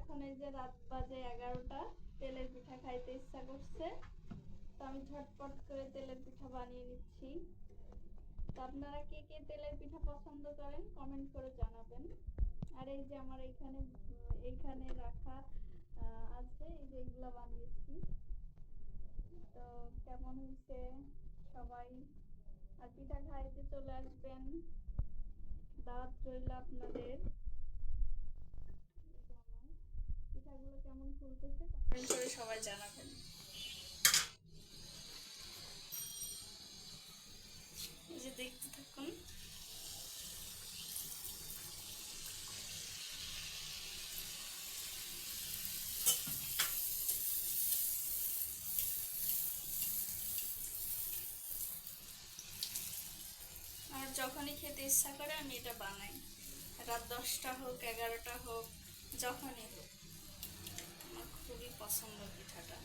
এখন এই যে রাত বাজে 11টা, তেলের পিঠা খাইতে ইচ্ছা করছে, তো আমি ঝটপট করে তেলের পিঠা বানিয়ে নিচ্ছি। তো আপনারা কে কে তেলের পিঠা পছন্দ করেন কমেন্ট করে জানাবেন। আর এই যে আমার এইখানে রাখা আছে, এই যে এগুলা বানিয়েছি। তো কেমন হয়েছে সবাই, আর পিঠা খাইতে চলে আসবেন, দাওয়াত রইল আপনাদের। পিঠাগুলো কেমন ফুলতেছে কমেন্ট করে সবাই জানাবেন। এই যে দেখতে থাকুন। আমার যখনই খেতে ইচ্ছা করে আমি এটা বানাই, রাত 10টা হোক 11টা হোক, যখনই হোক। আমার খুবই পছন্দ পিঠাটা।